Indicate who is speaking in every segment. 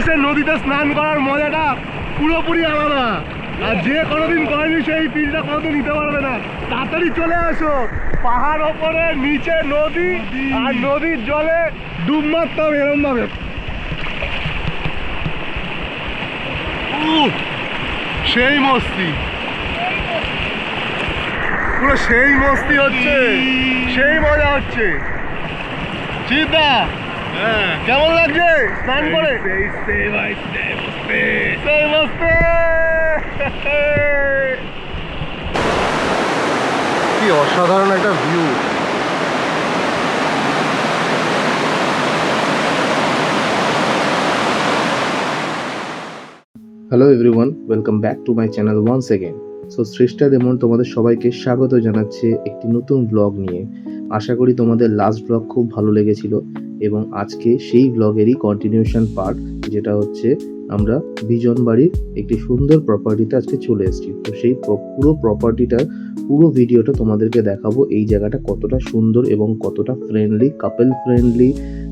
Speaker 1: এসে নদীতে স্নান করার মজাটা পুরোপুরি আলাদা। আর যে কোনোদিন করেনি সেই ফিলটা কোনোদিন নিতে পারবে না। তাড়াতাড়ি চলে আসো, পাহাড় ওপরে, নিচে নদী, আর নদীর জলে ডুব মারতে হবে এরম ভাবে। সেই মস্তি, পুরো সেই মস্তি হচ্ছে, সেই মজা হচ্ছে। চিন্তা কেমন লাগছে স্নান করে? কি অসাধারণ একটা view.
Speaker 2: Hello everyone, welcome back to my channel once again. So সৃষ্টা দেমন তোমাদের সবাইকে স্বাগত জানাচ্ছে একটি নতুন ব্লগ নিয়ে। আশা করি তোমাদের লাস্ট ব্লগ খুব ভালো লেগেছিল এবং আজকে সেই ব্লগেরই কন্টিনিউশন পার্ট, যেটা হচ্ছে আমরা বিজন বাড়ির একটি সুন্দর প্রপার্টিতে আজকে চলে এসেছি। তো সেই পুরো প্রপার্টিটার পুরো ভিডিওটা তোমাদেরকে দেখাবো। এই জায়গাটা কতটা সুন্দর এবং কতটা ফ্রেন্ডলি, কাপল ফ্রেন্ডলি,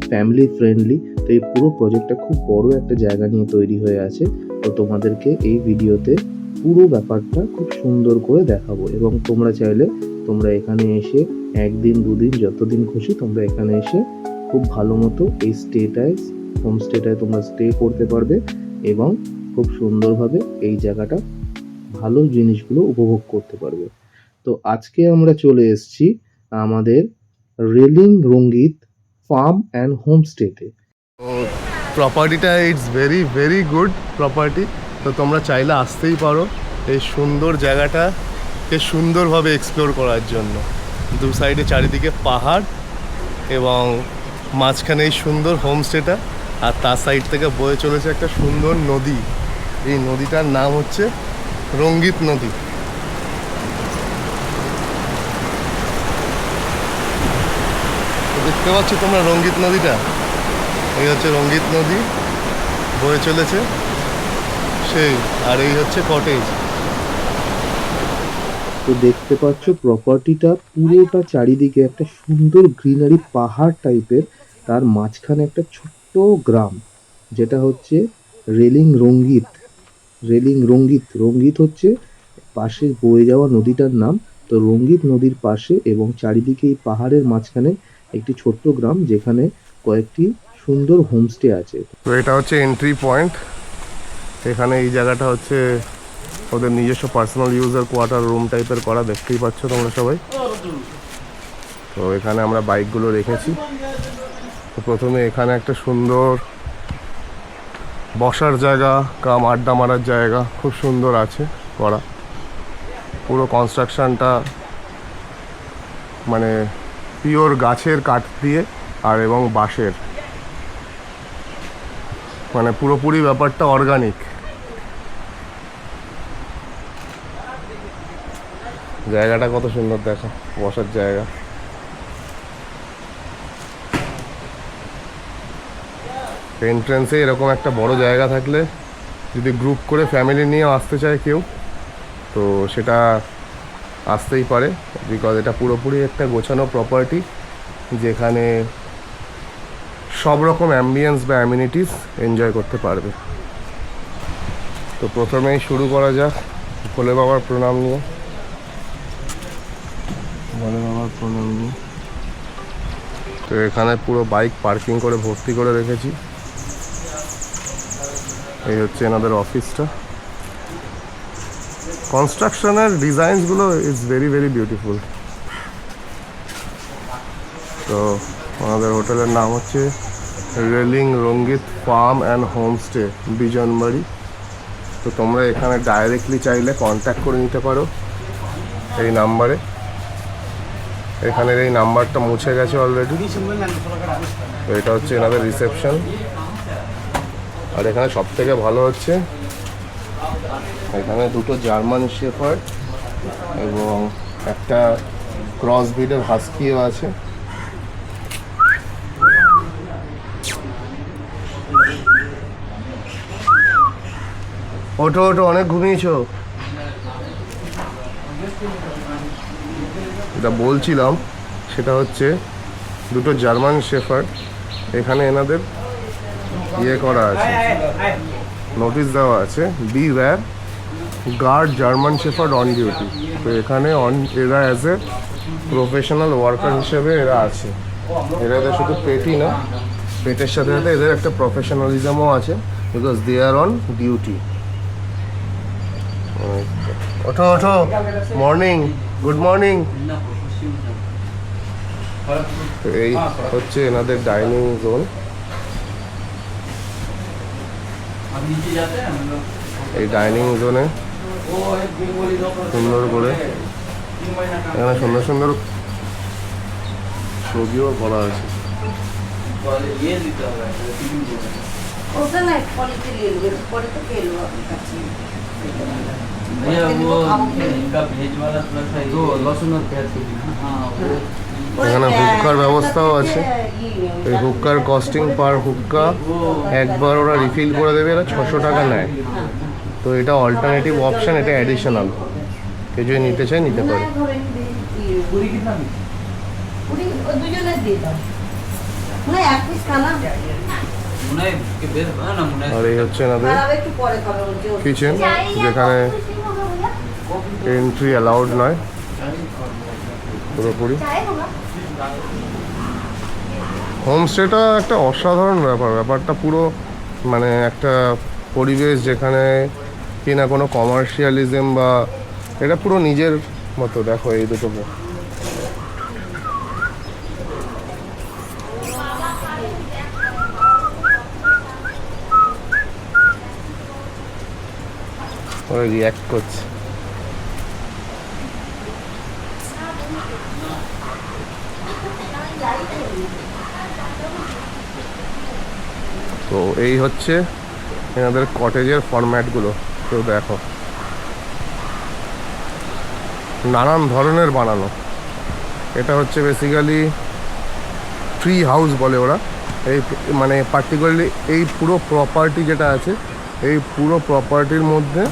Speaker 2: ফ্যামিলি ফ্রেন্ডলি। তো এই পুরো প্রজেক্টটা খুব বড় একটা জায়গা নিয়ে তৈরি হয়ে আছে। তো তোমাদেরকে এই ভিডিওতে পুরো ব্যাপারটা খুব সুন্দর করে দেখাবো এবং তোমরা চাইলে তোমরা এখানে এসে একদিন দুদিন যতদিন খুশি তোমরা এখানে এসে খুব ভালো মতো এই হোমস্টেটায় তোমরা স্টে করতে পারবে এবং খুব সুন্দরভাবে এই জায়গাটা ভালো জিনিসগুলো উপভোগ করতে পারবে। তো আজকে আমরা চলে এসেছি আমাদের রেলিং রঙ্গিত ফার্ম অ্যান্ড হোমস্টেতে।
Speaker 1: প্রপার্টিটা it's very very good property. তো তোমরা চাইলে আসতেই পারো এই সুন্দর জায়গাটাকে সুন্দরভাবে এক্সপ্লোর করার জন্য। দু সাইডে চারিদিকে পাহাড় এবং মাঝখানে এই সুন্দর হোমস্টেটা, আর তার সাইড থেকে বয়ে চলেছে একটা সুন্দর নদী। এই নদীটার নাম হচ্ছে রঙ্গিত নদী। দেখতে পাচ্ছ তোমরা রঙ্গিত নদীটা? এই হচ্ছে রঙ্গিত নদী বয়ে চলেছে সেই, আর এই হচ্ছে কটেজ।
Speaker 2: তো দেখতে পাচ্ছ প্রপার্টিটা পুরোটা চারিদিকে একটা সুন্দর গ্রিনারি পাহাড় টাইপের, তার মাঝখানে একটা ছোট্ট গ্রাম যেটা হচ্ছে রেলিং রঙ্গিত। রঙ্গিত হচ্ছে পাশে বয়ে যাওয়া নদীটার নাম। তো রঙ্গিত নদীর পাশে এবং চারিদিকে এই পাহাড়ের মাঝখানে একটি ছোট্ট গ্রাম যেখানে কয়েকটি সুন্দর হোমস্টে আছে।
Speaker 1: তো এটা হচ্ছে এন্ট্রি পয়েন্ট। এখানে এই জায়গাটা হচ্ছে ওদের নিজস্ব পার্সোনাল ইউজার কোয়ার্টার রুম টাইপের করা, দেখতেই পাচ্ছ তোমরা সবাই। তো এখানে আমরা বাইকগুলো রেখেছি। তো প্রথমে এখানে একটা সুন্দর বসার জায়গা কাম আড্ডা মারার জায়গা খুব সুন্দর আছে করা। পুরো কনস্ট্রাকশনটা মানে পিওর গাছের কাঠ দিয়ে আর এবং বাঁশের, মানে পুরোপুরি ব্যাপারটা অর্গানিক। জায়গাটা কত সুন্দর দেখো, বসার জায়গা। এন্ট্রেন্সে এরকম একটা বড় জায়গা থাকলে যদি গ্রুপ করে ফ্যামিলি নিয়ে আসতে চায় কেউ, তো সেটা আসতেই পারে, বিকজ এটা পুরোপুরি একটা গোছানো প্রপার্টি যেখানে সব রকম অ্যাম্বিয়েন্স বা অ্যামিনিটিস এনজয় করতে পারবে। তো প্রথমেই শুরু করা যাক ভোলে বাবার প্রণাম নিয়ে। তো এখানে পুরো বাইক পার্কিং করে ভর্তি করে রেখেছি। এই হচ্ছে এনাদের অফিসটা। কনস্ট্রাকশনের ডিজাইনসগুলো ইজ ভেরি ভেরি বিউটিফুল। তো আমাদের হোটেলের নাম হচ্ছে Relling Rangit farm and homestay Bijanbari. তো তোমরা এখানে ডাইরেক্টলি চাইলে কন্ট্যাক্ট করে নিতে পারো এই নাম্বারে। এখানের এই নাম্বারটা মুছে গেছে অলরেডি। তো এটা হচ্ছে এনাদের রিসেপশন। আর এখানে সব থেকে ভালো হচ্ছে এখানে দুটো জার্মান শেফার্ড এবং একটা ক্রস ব্রিডের হাস্কিও আছে। ওঠো ওঠো, অনেক ঘুমিয়েছো। যেটা বলছিলাম সেটা হচ্ছে দুটো জার্মান শেফার্ড। এখানে এনাদের ইয়ে করা আছে, নোটিশ দেওয়া আছে, beware guard German shepherd on duty. তো এখানে এরা অ্যাজ এ প্রফেশনাল ওয়ার্কার হিসেবে এরা আছে। এরা এদের শুধু পেটই না, পেটের সাথে সাথে এদের একটা প্রফেশনালিজমও আছে, because they are on duty. ওঠো ওঠো, মর্নিং, গুড মর্নিং। এই হচ্ছে এনাদের ডাইনিং জোন। এই ডাইনিং জোনে সুন্দর করে এখানে সুন্দর সুন্দর ছবিও করা আছে। এখানে হুক্কার ব্যবস্থাও আছে। এই হুক্কার কস্টিং পার হুক্কা একবার ওরা রিফিল করে দেবে, এরা 600 টাকা নেয়। তো এটা অল্টারনেটিভ অপশান, এটা অ্যাডিশনাল, কেউ যদি নিতে চায় নিতে পারে। আর এই হচ্ছে এনাদের কিচেন, যেখানে এন্ট্রি অ্যালাউড নয় পুরোপুরি। হোমস্টেটা একটা অসাধারণ ব্যাপারটা পুরো মানে একটা পরিবেশ যেখানে কিনা কোনো কমার্শিয়ালিজম বা, এটা পুরো নিজের মতো। দেখো এই দুটো ওরা রিয়াক্ট করছে। তো এই হচ্ছে এনাদের কটেজের ফরম্যাটগুলো। তো দেখো নানান ধরনের বানানো। এটা হচ্ছে বেসিক্যালি ট্রি হাউস বলে ওরা। এই মানে পার্টিকুলারলি এই পুরো প্রপার্টি যেটা আছে, এই পুরো প্রপার্টির মধ্যে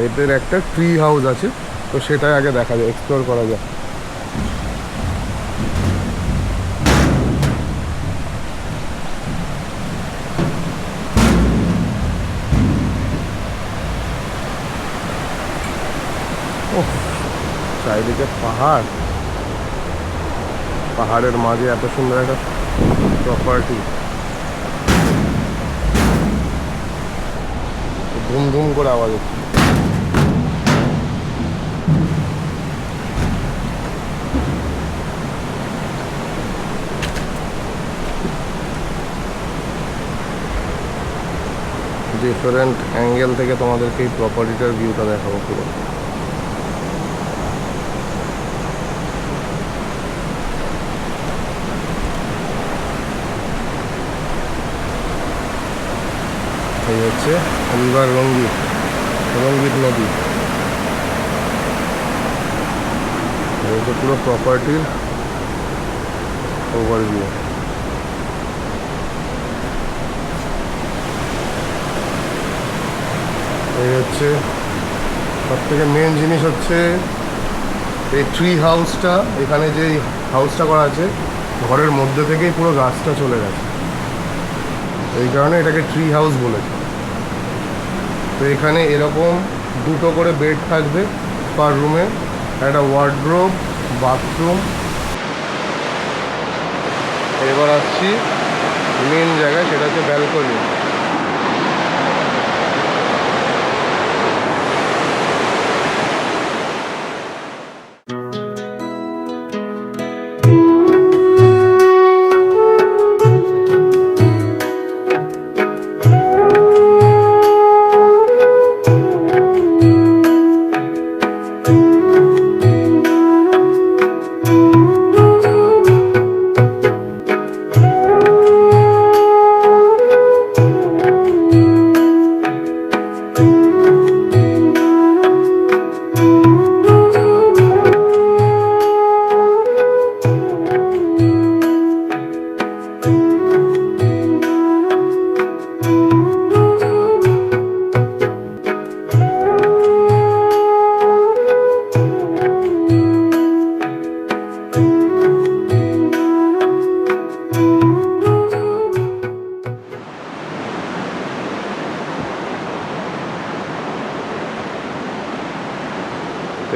Speaker 1: এদের একটা ট্রি হাউস আছে। তো সেটাই আগে দেখা যায়, এক্সপ্লোর করা যায়। চারিদিকে পাহাড়, পাহাড়ের মাঝে এত সুন্দর একটা প্রপার্টি। ধুম ধুম করে আওয়াজ হচ্ছে। ডিফারেন্ট অ্যাঙ্গেল থেকে তোমাদেরকে এই প্রপার্টিটার ভিউটা দেখাবো পুরো। এই হচ্ছে রিভার রঙ্গিত নদী। এই হচ্ছে পুরো প্রপার্টির ওভারভিউ। এই হচ্ছে সব থেকে মেন জিনিস হচ্ছে এই ট্রি হাউসটা। এখানে যে হাউসটা করা আছে ঘরের মধ্যে থেকেই পুরো গাছটা চলে গেছে, এই কারণে এটাকে ট্রি হাউস বলেছে। তো এখানে এরকম দুটো করে বেড থাকবে পার রুমে, একটা ওয়ার্ডরোব, বাথরুম। এবার আসছি মেন জায়গায়, সেটা হচ্ছে ব্যালকনি।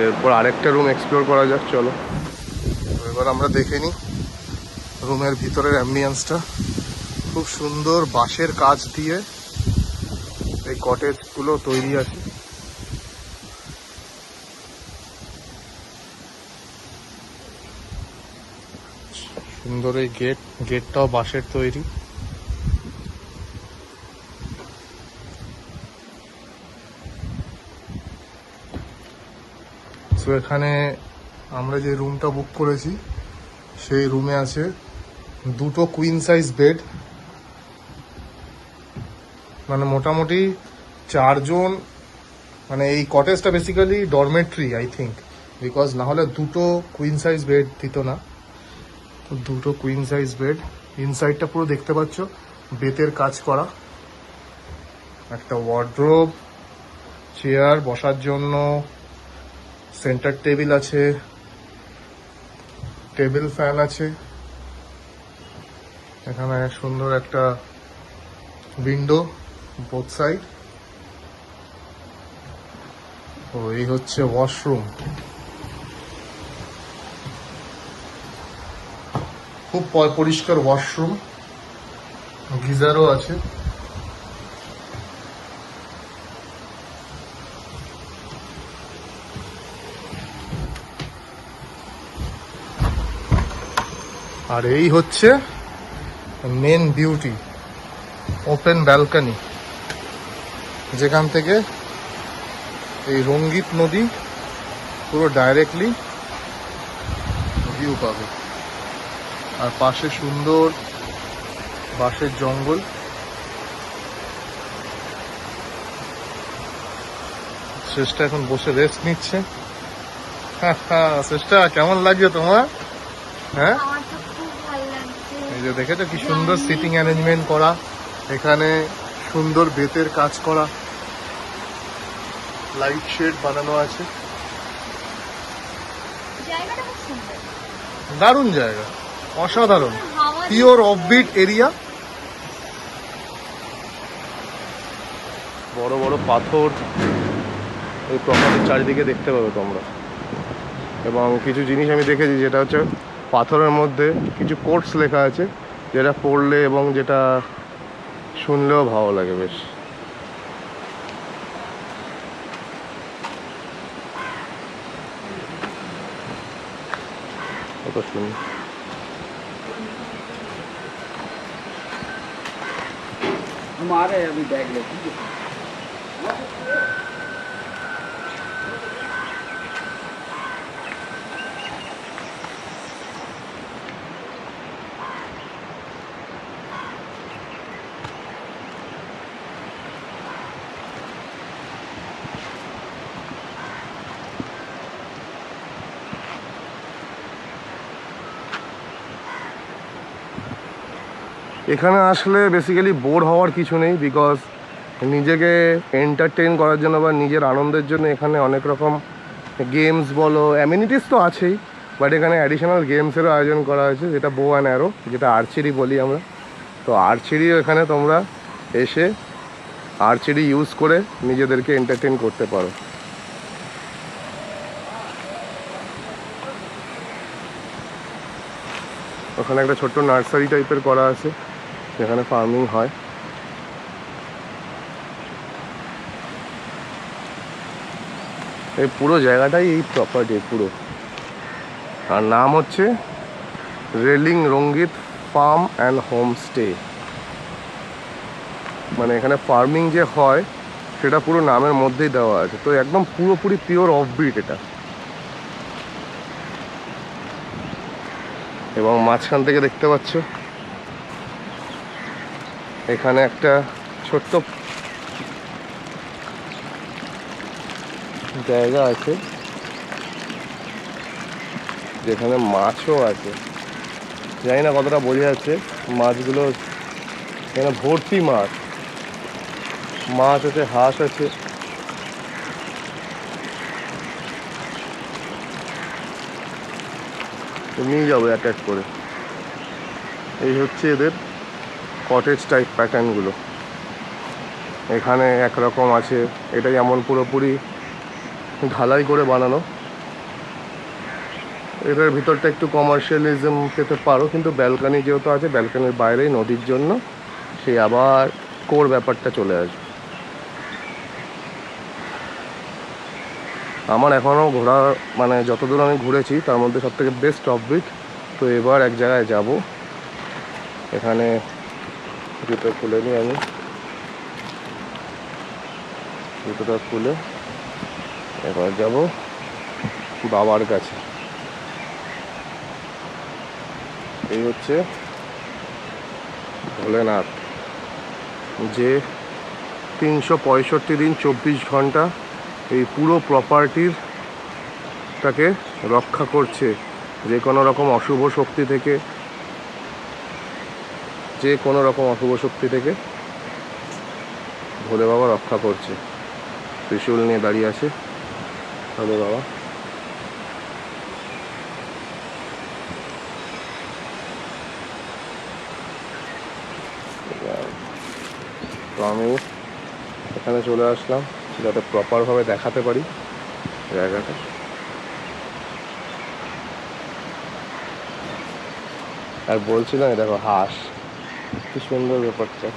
Speaker 1: এরপর আরেকটা রুম এক্সপ্লোর করা যাক, চলো। এবার আমরা দেখে নিই রুমের ভিতরের অ্যাম্বিয়েন্সটা। খুব সুন্দর বাঁশের কাজ দিয়ে এই কটেজগুলো তৈরি আছে। সুন্দর এই গেটটাও বাঁশের তৈরি। তো এখানে আমরা যে রুমটা বুক করেছি সেই রুমে আছে দুটো কুইন সাইজ বেড, মানে মোটামুটি 4 জন। মানে এই কটেজটা বেসিক্যালি ডরমেট্রি আই থিঙ্ক, বিকজ না হলে দুটো কুইন সাইজ বেড দিত না। তো দুটো কুইন সাইজ বেড, ইনসাইডটা পুরো দেখতে পাচ্ছ বেতের কাজ করা। একটা ওয়ার্ড্রোব, চেয়ার বসার জন্য, সেন্টার টেবিল আছে, টেবিল ফ্যান আছে। এখানে সুন্দর একটা উইন্ডো বোথ সাইড। ও এই হচ্ছে ওয়াশরুম, খুব পরিষ্কার ওয়াশরুম, গিজারও আছে। আর এই হচ্ছে মেন বিউটি, ওপেন ব্যালকনি, যেখান থেকে এই রঙ্গিত নদী পুরো ডাইরেক্টলি ভিউ পাবে। আর পাশে সুন্দর বাঁশের জঙ্গল। শ্রেষ্ঠা এখন বসে রেস্ট নিচ্ছে। শ্রেষ্ঠা কেমন লাগছে তোমার? হ্যাঁ,
Speaker 3: আমার তো খুব ভালো লাগছে।
Speaker 1: এই যে দেখেছো কি সুন্দর সিটিং অ্যারেঞ্জমেন্ট করা, এখানে সুন্দর বেতের কাজ করা, লাইট শেড বানানো আছে।
Speaker 3: জায়গাটা খুব সুন্দর,
Speaker 1: দারুণ জায়গা, অসাধারণ,
Speaker 3: হাওয়া
Speaker 1: পিওর অফবিট এরিয়া। বড় বড় পাথর এই প্রপার্টির চারিদিকে দেখতে পাবে তোমরা। এবং কিছু জিনিস আমি দেখেছি, যেটা হচ্ছে পাথরের মধ্যে কিছু কোটস লেখা আছে, যেটা পড়লে এবং যেটা শুনলেও ভালো লাগে বেশ। কত সুন্দর।
Speaker 4: हमारे अभी बैग लेती है।
Speaker 1: এখানে আসলে বেসিক্যালি বোর হওয়ার কিছু নেই, বিকজ নিজেকে এন্টারটেইন করার জন্য বা নিজের আনন্দের জন্য এখানে অনেক রকম গেমস বলো, অ্যামিনিটিস তো আছেই, বাট এখানে অ্যাডিশনাল গেমসেরও আয়োজন করা হয়েছে, যেটা বো অ্যান্ড অ্যারো, যেটা আর্চারি বলি আমরা। তো আর্চারিও এখানে তোমরা এসে আর্চারি ইউজ করে নিজেদেরকে এন্টারটেইন করতে পারো। ওখানে একটা ছোট্ট নার্সারি টাইপের করা আছে, যেখানে ফার্মিং হয়। এই পুরো জায়গাটাই এই প্রপার্টি পুরো। আর নাম হচ্ছে Relling Rangit farm and homestay. মানে এখানে ফার্মিং যে হয় সেটা পুরো নামের মধ্যেই দেওয়া আছে। তো একদম পুরোপুরি পিওর অফবিট এটা। এবং মাঝখান থেকে দেখতে পাচ্ছ এখানে একটা ছোট্ট জায়গা আছে, যেখানে মাছও আছে। জানি না কতটা বোঝা যাচ্ছে, মাছগুলো এখানে ভর্তি মাছ। মাছ আছে, হাঁস আছে। নিয়ে যাবো এক এক করে। এই হচ্ছে এদের কটেজ টাইপ প্যাটার্নগুলো। এখানে একরকম আছে, এটা যেমন পুরোপুরি ঢালাই করে বানানো, এটার ভিতরটা একটু কমার্শিয়ালিজম পেতে পারো, কিন্তু ব্যালকানি যেহেতু আছে, ব্যালকানির বাইরেই নদীর জন্য সেই আবার কোর ব্যাপারটা চলে আসবে। আমার এখনও ঘোরা মানে যতদূর আমি ঘুরেছি তার মধ্যে সবথেকে বেস্ট অফবিট। তো এবার এক জায়গায় যাব, এখানে জুতো খুলে নিই আমি, জুতোটা খুলে এবার যাব বাবার কাছে। এই হচ্ছে ভোলেনাথ, যে 365 দিন 24 ঘন্টা এই পুরো প্রপার্টিটাকে রক্ষা করছে যে কোনো রকম অশুভ শক্তি থেকে, যে কোনো রকম অশুভ শক্তি থেকে ভোলে বাবা রক্ষা করছে। ত্রিশূল নিয়ে দাঁড়িয়ে আছে ভোলে বাবা। তো আমি এখানে চলে আসলাম যাতে প্রপারভাবে দেখাতে পারি জায়গাটা। আর বলছিলাম দেখো হাঁস, কি সুন্দর ব্যাপারটা।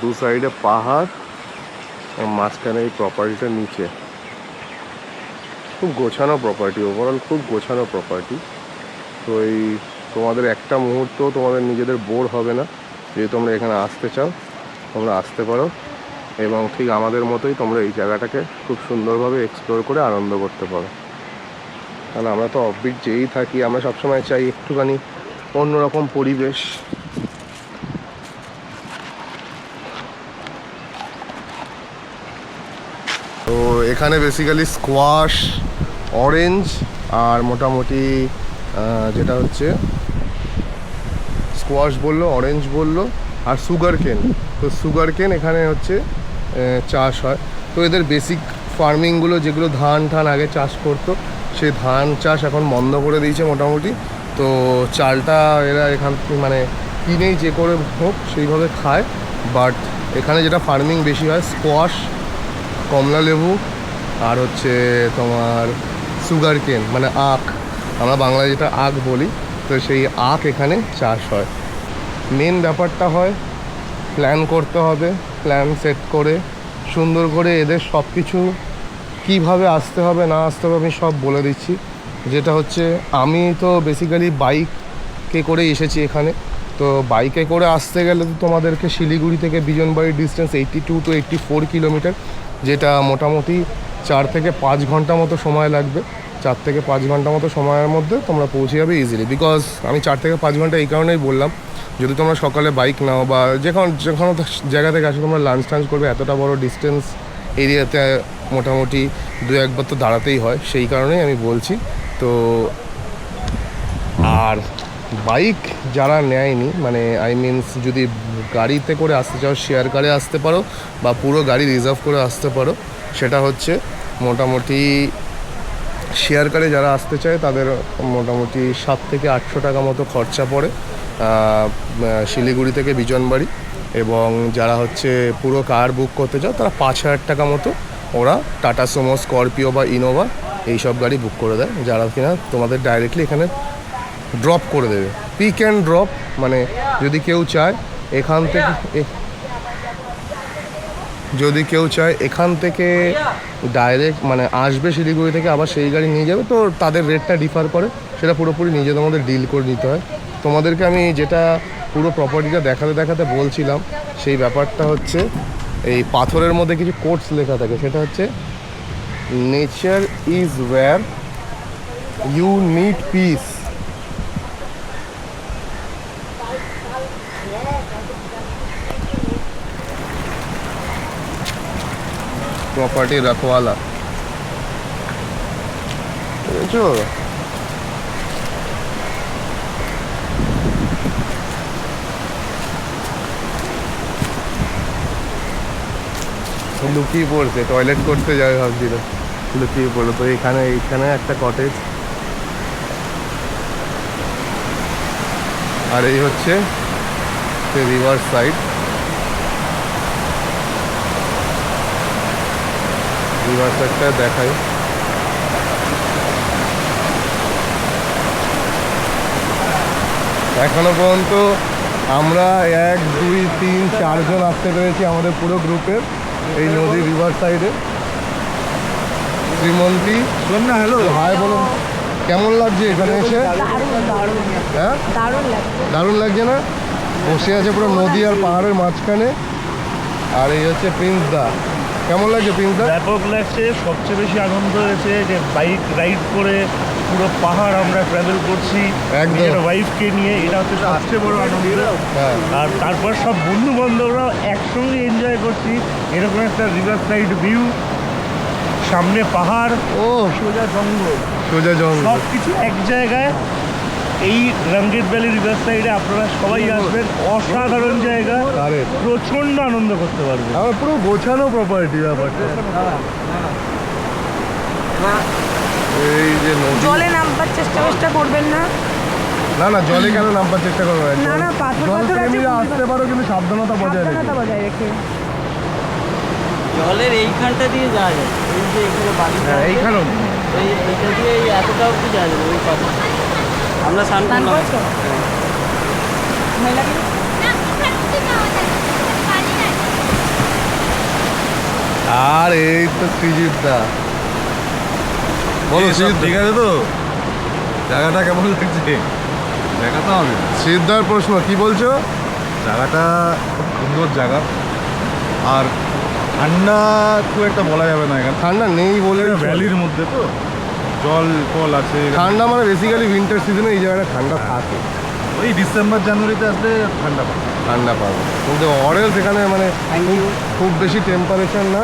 Speaker 1: দু সাইডে পাহাড় আর মাঝখানে এই প্রপার্টিটা নিচে। খুব গোছানো প্রপার্টি, ওভারঅল খুব গোছানো প্রপার্টি। তো এই তোমাদের একটা মুহূর্ত তোমাদের নিজেদের বোর হবে না। যদি তোমরা এখানে আসতে চাও তোমরা আসতে পারো, এবং ঠিক আমাদের মতোই তোমরা এই জায়গাটাকে খুব সুন্দরভাবে এক্সপ্লোর করে আনন্দ করতে পারো। কারণ আমরা তো অফবিট যেই থাকি, আমরা সবসময় চাই একটুখানি অন্যরকম পরিবেশ। তো এখানে বেসিক্যালি স্কোয়াশ, অরেঞ্জ আর মোটামুটি যেটা হচ্ছে স্কোয়াশ বললো, অরেঞ্জ বললো, আর সুগার কেন। তো সুগার কেন এখানে হচ্ছে চাষ হয়। তো এদের বেসিক ফার্মিংগুলো যেগুলো ধান আগে চাষ করতো, সেই ধান চাষ এখন বন্ধ করে দিয়েছে মোটামুটি। তো চালটা এরা এখান থেকে মানে কিনেই যে করে হোক সেইভাবে খায়। বাট এখানে যেটা ফার্মিং বেশি হয় স্কোয়াশ, কমলা লেবু, আর হচ্ছে তোমার সুগার কেন মানে আখ, আমরা বাংলায় যেটা আখ বলি। তো সেই আখ এখানে চাষ হয়। মেন ব্যাপারটা হয় প্ল্যান করতে হবে, প্ল্যান সেট করে সুন্দর করে এদের সব কিছু কীভাবে আসতে হবে না আসতে হবে আমি সব বলে দিচ্ছি। যেটা হচ্ছে আমি তো বেসিক্যালি বাইকে করে এসেছি এখানে। তো বাইকে করে আসতে গেলে তো তোমাদেরকে শিলিগুড়ি থেকে বিজনবাড়ির ডিস্টেন্স 82 to 84 কিলোমিটার, যেটা মোটামুটি 4 থেকে 5 ঘন্টা মতো সময় লাগবে। 4 থেকে 5 ঘন্টা মতো সময়ের মধ্যে তোমরা পৌঁছে যাবে ইজিলি। বিকজ আমি 4 থেকে 5 ঘন্টা এই কারণেই বললাম, যদি তোমরা সকালে বাইক নাও বা যে কোনো জায়গা থেকে আসো তোমরা লাঞ্চ টাঞ্চ করবে, এতটা বড় ডিস্টেন্স এরিয়াতে মোটামুটি 2-1 বার তো দাঁড়াতেই হয়, সেই কারণেই আমি বলছি। তো আর বাইক যারা নেয়নি মানে আই মিনস যদি গাড়িতে করে আসতে চাও শেয়ার কারে আসতে পারো বা পুরো গাড়ি রিজার্ভ করে আসতে পারো। সেটা হচ্ছে মোটামুটি শেয়ার কারে যারা আসতে চায় তাদের মোটামুটি 700 থেকে 800 টাকা মতো খরচা পড়ে শিলিগুড়ি থেকে বিজনবাড়ি। এবং যারা হচ্ছে পুরো কার বুক করতে চাও তারা 5000 টাকা মতো ওরা টাটা সুমো, স্করপিও বা ইনোভা এইসব গাড়ি বুক করে দেয়, যারা কিনা তোমাদের ডাইরেক্টলি এখানে ড্রপ করে দেবে। পিক অ্যান্ড ড্রপ মানে যদি কেউ চায় এখান থেকে এখান থেকে ডাইরেক্ট মানে আসবে শিলিগুড়ি থেকে আবার সেই গাড়ি নিয়ে যাবে, তো তাদের রেটটা ডিফার করে, সেটা পুরোপুরি নিজে তোমাদের ডিল করে নিতে হয়। তোমাদেরকে আমি যেটা পুরো প্রপার্টিটা দেখাতে বলছিলাম সেই ব্যাপারটা হচ্ছে এই পাথরের মধ্যে কিছু কোটস লেখা থাকে, সেটা হচ্ছে nature is where you need peace. Property रखवाला বুঝছো? লুকিয়ে পড়ছে, টয়লেট করতে যাবে ভাবছিল, লুকিয়ে পড়লো। তো এইখানে একটা কটেজ, আর এই হচ্ছে রিভার সাইড। রিভার সাইডটা দেখাই। এখনো পর্যন্ত আমরা 1 2 3 4 জন আসতে পেরেছি আমাদের পুরো গ্রুপের এই নদী রিভার সাইডে। শ্রীমন্তী
Speaker 4: না হ্যালো
Speaker 1: হাই বলুন, কেমন লাগছে এখানে এসে? হ্যাঁ দারুণ লাগছে না? বসে আছে পুরো নদী আর পাহাড়ের মাঝখানে। আর এই হচ্ছে প্রিন্স দা। কেমন লাগছে প্রিন্স দা?
Speaker 5: ব্যাপক লাগছে। সবচেয়ে বেশি আনন্দ হয়েছে যে বাইক রাইড করে পুরো পাহাড় আমরা ট্রাভেল করছি
Speaker 1: একদম।
Speaker 5: ওয়াইফকে নিয়ে, এটা হচ্ছে সবচেয়ে বড় আনন্দ।
Speaker 1: হ্যাঁ
Speaker 5: আর তারপর সব বন্ধু বান্ধবরাও একসঙ্গে এনজয় করছি এরকম একটা রিভার সাইড ভিউ, সামনে পাহাড়,
Speaker 1: ও
Speaker 5: সোজা জঙ্গল,
Speaker 1: সোজা জঙ্গল।
Speaker 5: সব কিছু এক জায়গায়। এই রাঙ্গের ভ্যালি রিভার সাইডে আপনারা সবাই আসবেন, অসাধারণ জায়গা,
Speaker 1: Correct.
Speaker 5: প্রচন্ড আনন্দ করতে পারবেন।
Speaker 1: আমার পুরো গোছানো প্রপার্টি ব্যাপারটা। এই যে নদী,
Speaker 6: জলে নামবার চেষ্টা করবেন না।
Speaker 1: না না জলে কেন নামবার চেষ্টা করবো না?
Speaker 6: না, না, পাথর
Speaker 1: জল
Speaker 6: পাথর আছে,
Speaker 1: প্রেমীরা আসতে পারো, কিন্তু সাবধানতা বজায় রেখে।
Speaker 6: সাবধানতা বজায় রেখে।
Speaker 7: জলের এইখানটা দিয়ে যাওয়া যায়, এই যে এখানে বাড়িটা
Speaker 5: হ্যাঁ,
Speaker 7: আছে,
Speaker 5: এইখানেও
Speaker 7: এইটা দিয়ে এই এতটা অব্দি যাওয়া যাবে ওই পাশে। আমরা স্নান
Speaker 6: স্নান
Speaker 7: করলাম।
Speaker 6: করছো? ভয় লাগে না?
Speaker 3: না ওখানে উঠে যাওয়া যায়, পানি নাই।
Speaker 1: আর এই তো সৃজিত দা, বলো সৃজিত, ঠিক আছে তো?
Speaker 8: জায়গাটা কেমন লাগছে দেখাতে হবে।
Speaker 1: সিদ্ধার প্রশ্ন কি বলছো?
Speaker 8: জায়গাটা খুব সুন্দর জায়গা, আর ঠান্ডা খুব একটা বলা যাবে না এখানে।
Speaker 1: ঠান্ডা নেই বলে
Speaker 8: ভ্যালির মধ্যে তো জল ফল আছে।
Speaker 1: ঠান্ডা মানে বেসিক্যালি উইন্টার সিজনে এই জায়গাটা ঠান্ডা থাকে,
Speaker 8: ওই ডিসেম্বর জানুয়ারিতে আসলে ঠান্ডা পাবে।
Speaker 1: ঠান্ডা পাবে, কিন্তু অরেল সেখানে মানে খুব বেশি টেম্পারেচার না,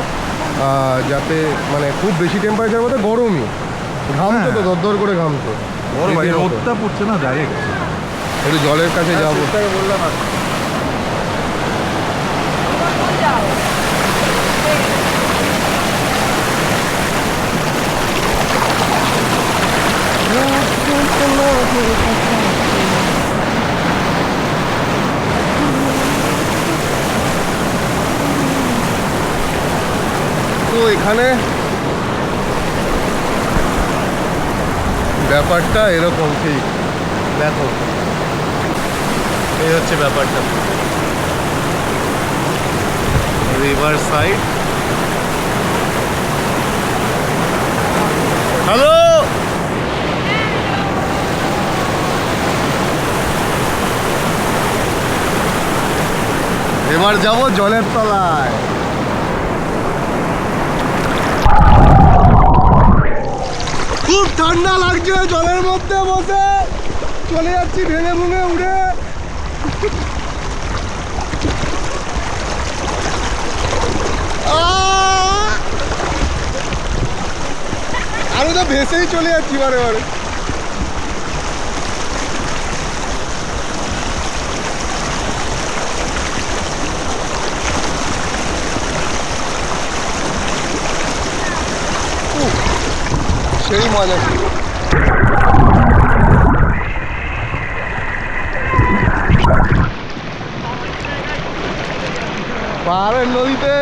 Speaker 1: যাতে মানে খুব বেশি টেম্পারেচার বলতে গরমই, ঘামতো তো দরদর করে ঘামতো।
Speaker 8: বড় ভাই
Speaker 1: রীতিমতো।
Speaker 8: রোদটা পড়ছে না ডাইরেক্ট।
Speaker 1: একটু জলের কাছে যাবো।
Speaker 8: বললাম আর
Speaker 1: তো এখানে ব্যাপারটা এরকম, ঠিক দেখো এই হচ্ছে ব্যাপারটা, রিভার সাইড। হ্যালো, এবার যাব জলের তলায়। খুব ঠান্ডা লাগছে জলের মধ্যে বসে, চলে যাচ্ছি ভেঙে ভুঙে উড়ে। আরো তো ভেসেই চলে যাচ্ছি বারে বারে। সেই মজা ছিল। পাহাড়ের নদীতে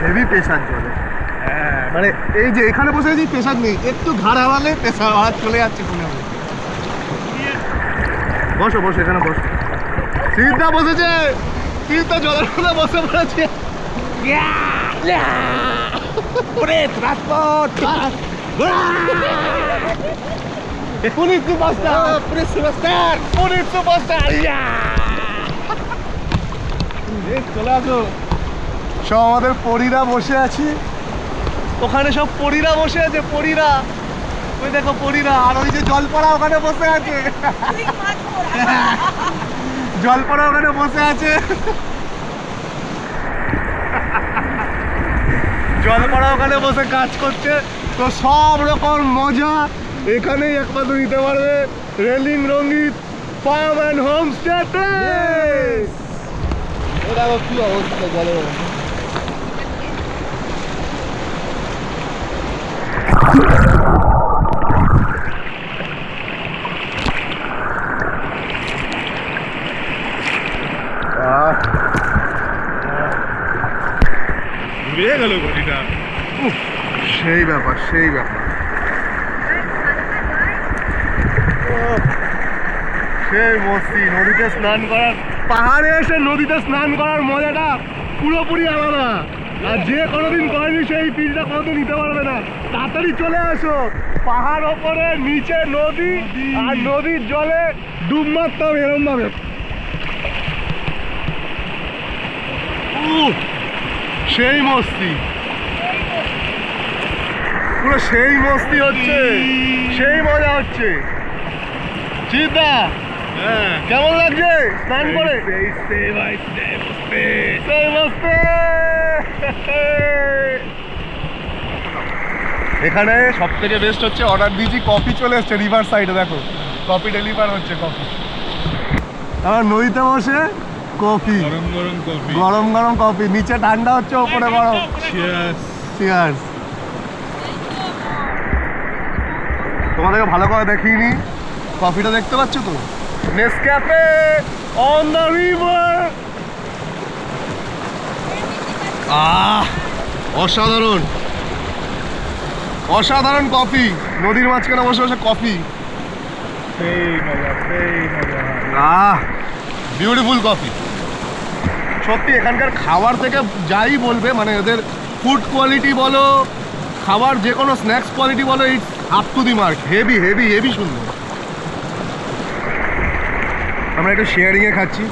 Speaker 1: হেভি প্রেশার জলে, মানে এই যে এখানে বসে আছি প্রেশার নেই, একটু ঘাড় হারালে প্রেশার চলে যাচ্ছে কোনে। বসো বসো, এখানে বসো। সিদ্ধা বসেছে, সিদ্ধা জলের মধ্যে বসে পড়েছে। Police superstar, police superstar, police superstar. চলে আসো। সব আমাদের পরীরা বসে আছি, ওখানে সব পরীরা বসে আছে, পরীরা ওই দেখো পরীরা। আর ওই যে জলপড়া ওখানে বসে আছে, জলপড়া ওখানে বসে আছে, জলপড়া ওখানে বসে কাজ করছে। তো সব রকম মজা এখানেই একমাত্র নিতে পারবে রেলিং রঙ্গিত ফার্ম অ্যান্ড হোমস্টেতে। দেখো কি অবস্থা জলের।
Speaker 5: বেড়ে গেল গতিটা।
Speaker 1: সেই ব্যাপার সেই ব্যাপার, সেই মস্তি। নদীতে স্নান করার, পাহাড়ে এসে নদীতে স্নান করার মজাটা পুরোপুরি আলাদা। আর যে কোনোদিন করেনি সেই ফিলটা কোনোদিন নিতে পারবে না। তাড়াতাড়ি চলে আসো, পাহাড় ওপরে, নিচে নদী, আর নদীর জলে ডুব মারতাম এরম ভাবে। সেই মস্তি, পুরো সেই মস্তি হচ্ছে, সেই মজা হচ্ছে। চিন্তা কেমন লাগছে স্নান করে? এখানে সব থেকে বেস্ট হচ্ছে, অর্ডার দিয়েছি, কফি চলে এসছে রিভার সাইডে, দেখো কফি ডেলিভার হচ্ছে। কফি আমার নদীতে বসে কফি,
Speaker 5: গরম গরম কফি,
Speaker 1: গরম গরম কফি, নিচে ঠান্ডা হচ্ছে, ওপরে গরম। চিয়ার্স। তোমাদেরকে ভালো করে দেখিনি, কফিটা দেখতে পাচ্ছ তো, নেসক্যাফে অন দ্য রিভার। অসাধারণ অসাধারণ কফি, নদীর মাঝখানে বসে বসে কফি।
Speaker 5: সেই মজা সেই মজা।
Speaker 1: Beautiful coffee. সত্যি এখানকার খাবার থেকে যাই বলবে, মানে এদের ফুড কোয়ালিটি বলো, খাবার যে কোনো স্ন্যাক্স কোয়ালিটি বলো, it's up to the mark. Heavy heavy heavy সুন্দর। আমরা একটু শেয়ারিংয়ে খাচ্ছি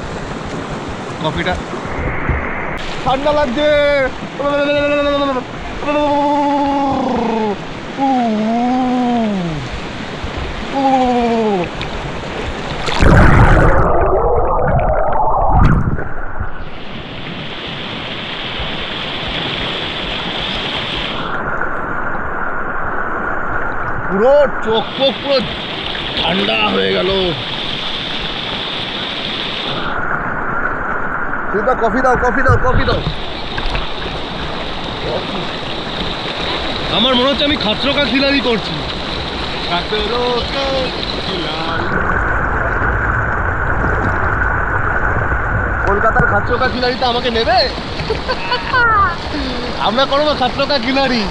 Speaker 1: কফিটা। ঠান্ডা লাগছে। পুরো চোখ পুরো ঠান্ডা হয়ে গেল। কফি দাও কফি দাও কফি দাও। আমার মনে হচ্ছে আমি খাতরকা খিলাড়ি করছি। কলকাতার খাতরকা খিলাড়িতে আমাকে নেবে? আমরা করবো খাতরকা খিলাড়ি।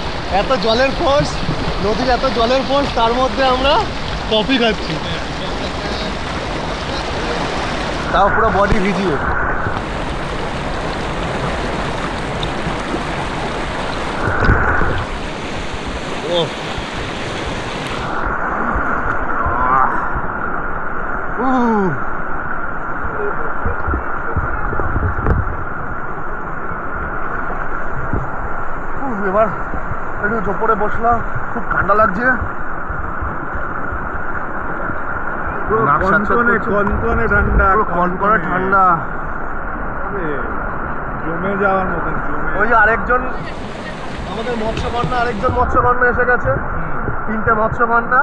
Speaker 1: এত জলের ফোর্স, নদীর এত জলের ফোর্স, তার মধ্যে আমরা কফি খাচ্ছি, তাও পুরো বডি ভিজিয়ে। এবার একটু ওপরে বসলাম, খুব ঠান্ডা লাগছে।
Speaker 5: কনকনে ঠান্ডা,
Speaker 1: কনকনে ঠান্ডা,
Speaker 5: জমে যাওয়ার মতন।
Speaker 1: ওই যে আরেকজন আমাদের মৎস্যকন্যা, আরেকজন মৎস্যকন্যা এসে গেছে। তিনটে মৎস্যকন্যা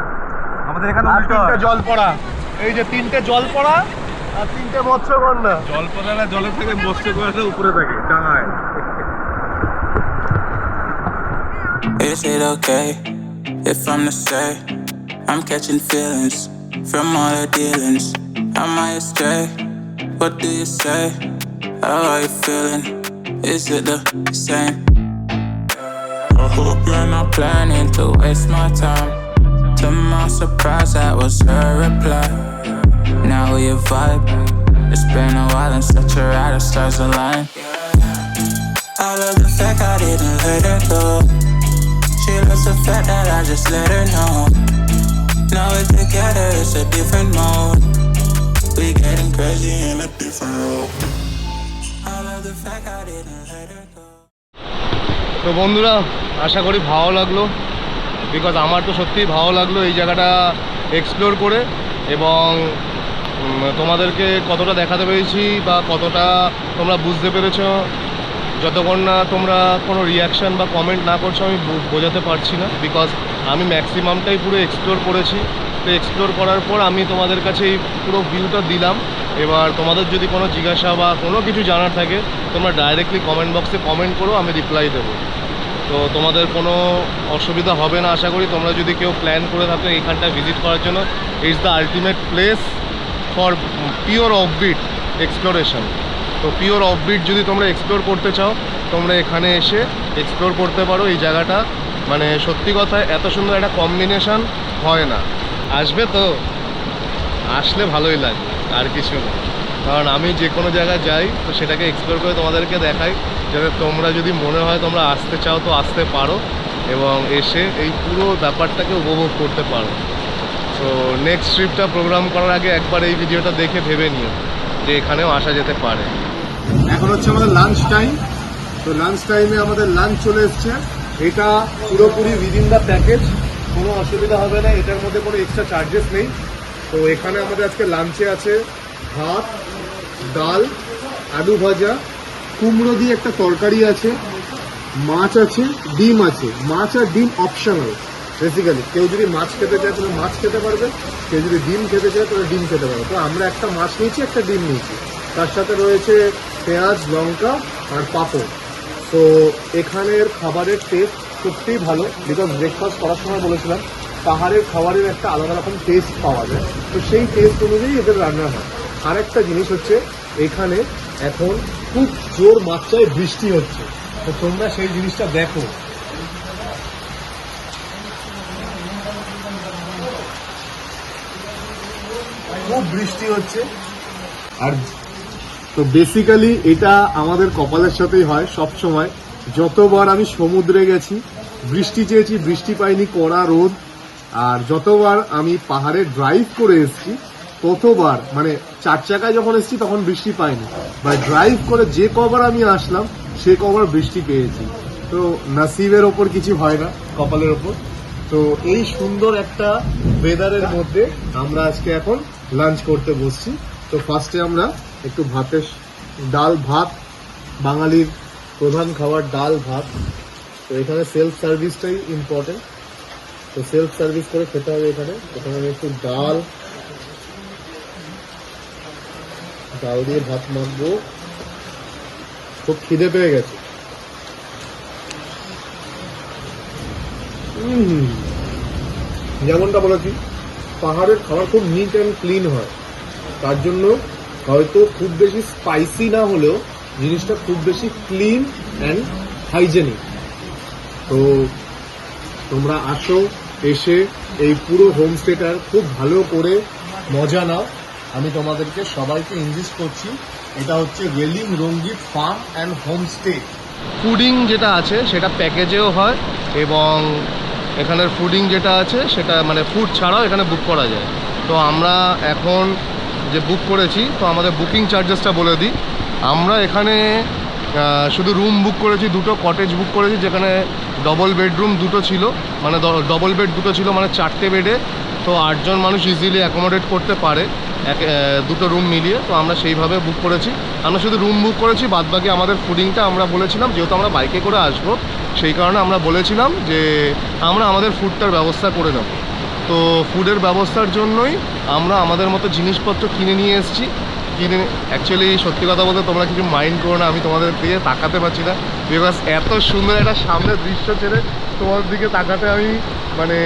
Speaker 5: আমাদের এখানে
Speaker 1: আর
Speaker 5: উল্টো
Speaker 1: তিনটে
Speaker 5: হয়।
Speaker 1: জল পড়া। এই যে তিনটে জল পড়া আর তিনটে মৎস্যকন্যা।
Speaker 5: জল পড়ারা জলে থেকে মৎস্য করাটা উপরে থাকে ডাঙায়।
Speaker 9: Is it okay if I'm to say I'm catching feelings from all the dealings? Am I astray? What do you say? How are you feeling? Is it the same? I hope you're not planning to waste my time. To my surprise, that was her reply. Now we vibe. It's been a while and such a ride, the stars align. I love the fact I didn't let her go. She loves the fact that I just let her know. Now we're together, it's a different mode. We getting crazy in a different role. I love the fact I didn't let her go.
Speaker 1: তো বন্ধুরা, আশা করি ভালো লাগলো, because আমার তো সত্যিই ভালো লাগলো এই জায়গাটা এক্সপ্লোর করে, এবং তোমাদেরকে কতটা দেখাতে পেরেছি বা কতটা তোমরা বুঝতে পেরেছো, যতক্ষণ না তোমরা কোনো রিয়াকশান বা কমেন্ট না করছো আমি বোঝাতে পারছি না। বিকজ আমি ম্যাক্সিমামটাই পুরো এক্সপ্লোর করেছি। তো এক্সপ্লোর করার পর আমি তোমাদের কাছে এই পুরো ভিউটা দিলাম। এবার তোমাদের যদি কোনো জিজ্ঞাসা বা কোনো কিছু জানার থাকে, তোমরা ডাইরেক্টলি কমেন্ট বক্সে কমেন্ট করো, আমি রিপ্লাই দেবো। তো তোমাদের কোনো অসুবিধা হবে না আশা করি। তোমরা যদি কেউ প্ল্যান করে থাকো এইখানটা ভিজিট করার জন্য, it's the ultimate place for pure offbeat exploration. তো পিওর অফবিট যদি তোমরা এক্সপ্লোর করতে চাও তোমরা এখানে এসে এক্সপ্লোর করতে পারো। এই জায়গাটা মানে সত্যি কথা এত সুন্দর একটা কম্বিনেশন হয় না। আসবে তো, আসলে ভালোই লাগে, আর কিছু না। কারণ আমি যে কোনো জায়গায় যাই তো সেটাকে এক্সপ্লোর করে তোমাদেরকে দেখাই, যাতে তোমরা যদি মনে হয় তোমরা আসতে চাও তো আসতে পারো এবং এসে এই পুরো ব্যাপারটাকে উপভোগ করতে পারো। তো নেক্সট ট্রিপটা প্রোগ্রাম করার আগে একবার এই ভিডিওটা দেখে ভেবে নিও যে এখানেও আসা যেতে পারে।
Speaker 8: এখন হচ্ছে আমাদের লাঞ্চ টাইম। তো লাঞ্চ টাইমে আমাদের লাঞ্চ চলে এসছে। এটা পুরোপুরি উইদিন দ্য প্যাকেজ, কোনো অসুবিধা হবে না, এটার মধ্যে কোনো এক্সট্রা চার্জেস নেই। তো এখানে আমাদের আজকে লাঞ্চে আছে ভাত, ডাল, আলু ভাজা, কুমড়ো দিয়ে একটা তরকারি আছে, মাছ আছে, ডিম আছে। মাছ আর ডিম অপশনাল বেসিক্যালি, কেউ যদি মাছ খেতে চায় তাহলে মাছ খেতে পারবে, কেউ যদি ডিম খেতে চায় তাহলে ডিম খেতে পারবে। তো আমরা একটা মাছ নিয়েছি, একটা ডিম নিয়েছি, তার সাথে রয়েছে পেঁয়াজ, লঙ্কা আর পাঁপড়। তো এখানের খাবারের টেস্ট সত্যিই ভালো, বিকজ ব্রেকফাস্ট করার সময় বলেছিলাম পাহাড়ের খাবারের একটা আলাদা রকম টেস্ট পাওয়া যায়, তো সেই টেস্ট অনুযায়ী এদের রান্না হয়। আর একটা জিনিস হচ্ছে এখানে এখন খুব জোর মাত্রায় বৃষ্টি হচ্ছে, তো তোমরা সেই জিনিসটা দেখো। খুব বৃষ্টি হচ্ছে। আর তো বেসিক্যালি এটা আমাদের কপালের সাথেই হয় সব সময়। যতবার আমি সমুদ্রে গেছি বৃষ্টি চেয়েছি, বৃষ্টি পাইনি, কড়া রোদ। আর যতবার আমি পাহাড়ে ড্রাইভ করে এসেছি ততবার, মানে 4 চাকায় যখন এসেছি তখন বৃষ্টি পাইনি, বা ড্রাইভ করে যে কবার আমি আসলাম সে কবার বৃষ্টি পেয়েছি। তো নসিবের ওপর কিছু হয় না, কপালের ওপর। তো এই সুন্দর একটা ওয়েদারের মধ্যে আমরা আজকে এখন লাঞ্চ করতে বসছি। তো ফার্স্টে আমরা একটু ডাল ভাত, বাঙালির প্রধান খাবার ডাল ভাত। তো এখানে সেলফ সার্ভিসটাই ইম্পর্টেন্ট, তো সেলফ সার্ভিস করে খেতে হবে এখানে। এখানে আমি একটু ডাল দিয়ে ভাত মাখবো, খুব খিদে পেয়ে গেছে। যেমনটা বলেছি পাহাড়ের খাবার খুব নিট অ্যান্ড ক্লিন হয়, তার জন্য হয়তো খুব বেশি স্পাইসি না হলেও জিনিসটা খুব বেশি ক্লিন অ্যান্ড হাইজেনিক। তো তোমরা আসো, এসে এই পুরো হোমস্টেটার খুব ভালো করে মজা নাও। আমি তোমাদেরকে সবাইকে ইনজিস্ট করছি, এটা হচ্ছে Relling Rangit farm and homestay.
Speaker 1: Fooding যেটা আছে সেটা প্যাকেজেও হয় এবং এখানের ফুডিং যেটা আছে সেটা মানে ফুড ছাড়াও এখানে বুক করা যায়। তো আমরা এখন যে বুক করেছি, তো আমাদের বুকিং চার্জেসটা বলে দিই। আমরা এখানে শুধু রুম বুক করেছি, 2টো কটেজ বুক করেছি, যেখানে ডবল বেডরুম 2টো ছিল, মানে ডবল বেড 2টো ছিল, মানে 4টে বেডে। তো 8 জন মানুষ ইজিলি অ্যাকোমোডেট করতে পারে 2টো রুম মিলিয়ে। তো আমরা সেইভাবে বুক করেছি, আমরা শুধু রুম বুক করেছি, বাদবাকি আমাদের ফুডিংটা আমরা বলেছিলাম, যেহেতু আমরা বাইকে করে আসবো সেই কারণে আমরা বলেছিলাম যে আমরা আমাদের ফুডটার ব্যবস্থা করে নেব। তো ফুডের ব্যবস্থার জন্যই আমরা আমাদের মতো জিনিসপত্র কিনে নিয়ে এসেছি। অ্যাকচুয়ালি সত্যি কথা বলতে তোমরা কিছু মাইন্ড করো না, আমি তোমাদের দিকে তাকাতে পারছি না, বিকজ এত সুন্দর একটা সামনের দৃশ্য ছেড়ে তোমার দিকে তাকাতে আমি মানে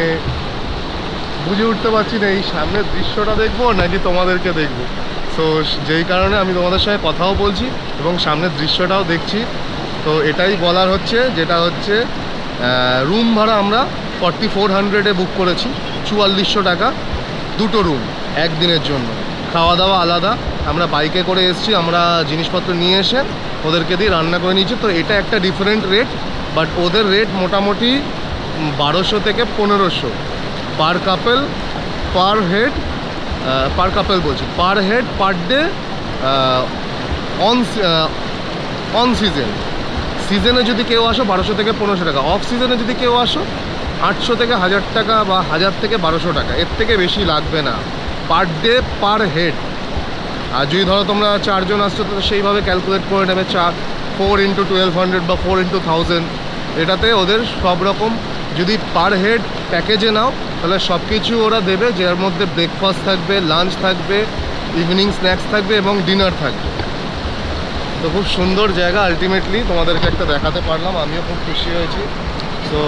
Speaker 1: বুঝে উঠতে পারছি না এই সামনের দৃশ্যটা দেখবো নাকি তোমাদেরকে দেখবো। সো যেই কারণে আমি তোমাদের সঙ্গে কথাও বলছি এবং সামনের দৃশ্যটাও দেখছি। তো এটাই বলার হচ্ছে, যেটা হচ্ছে রুম ভাড়া আমরা 4400-এ বুক করেছি, 4400 টাকা 2টো রুম একদিনের জন্য। খাওয়া দাওয়া আলাদা, আমরা বাইকে করে এসেছি, আমরা জিনিসপত্র নিয়ে এসে ওদেরকে দিয়ে রান্না করে নিয়েছি। তো এটা একটা ডিফারেন্ট রেট, বাট ওদের রেট মোটামুটি 1200 থেকে 1500 পার কাপল, পার হেড, পার কাপল বলছি, per head per day, on সিজনে যদি কেউ আসো 1200 থেকে 1500 টাকা, অফ সিজনে যদি কেউ আসো 800 থেকে 1000 টাকা বা 1000 থেকে 1200 টাকা, এর থেকে বেশি লাগবে না পার ডে পার হেড। আর যদি ধরো তোমরা 4 জন আসছো তো সেইভাবে ক্যালকুলেট করে নেবে, 4 × 1200 বা 4 × 1000। এটাতে ওদের সব রকম যদি পার হেড প্যাকেজে নাও তাহলে সব কিছু ওরা দেবে, যার মধ্যে ব্রেকফাস্ট থাকবে, লাঞ্চ থাকবে, ইভিনিং স্ন্যাক্স থাকবে এবং ডিনার থাকবে। তো খুব সুন্দর জায়গা, আলটিমেটলি তোমাদেরকে একটা দেখাতে পারলাম, আমিও খুব খুশি হয়েছি। তো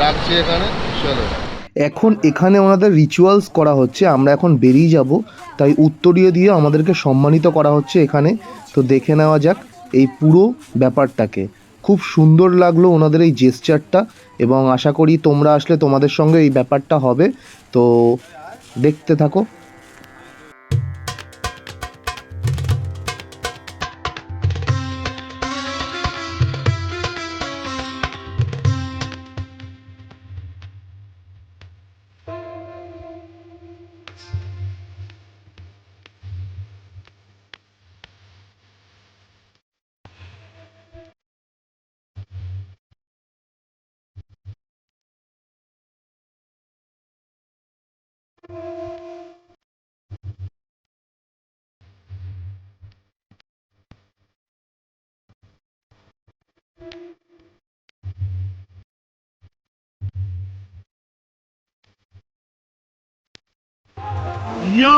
Speaker 1: রাখছি এখানে, চলো।
Speaker 2: এখন এখানে ওনাদের রিচুয়ালস করা হচ্ছে, আমরা এখন বেরিয়ে যাব, তাই উত্তরীয় দিয়ে আমাদেরকে সম্মানিত করা হচ্ছে এখানে। তো দেখে নেওয়া যাক এই পুরো ব্যাপারটাকে। খুব সুন্দর লাগলো ওনাদের এই জেস্চারটা, এবং আশা করি তোমরা আসলে তোমাদের সঙ্গে এই ব্যাপারটা হবে। তো দেখতে থাকো।
Speaker 5: ইয়ো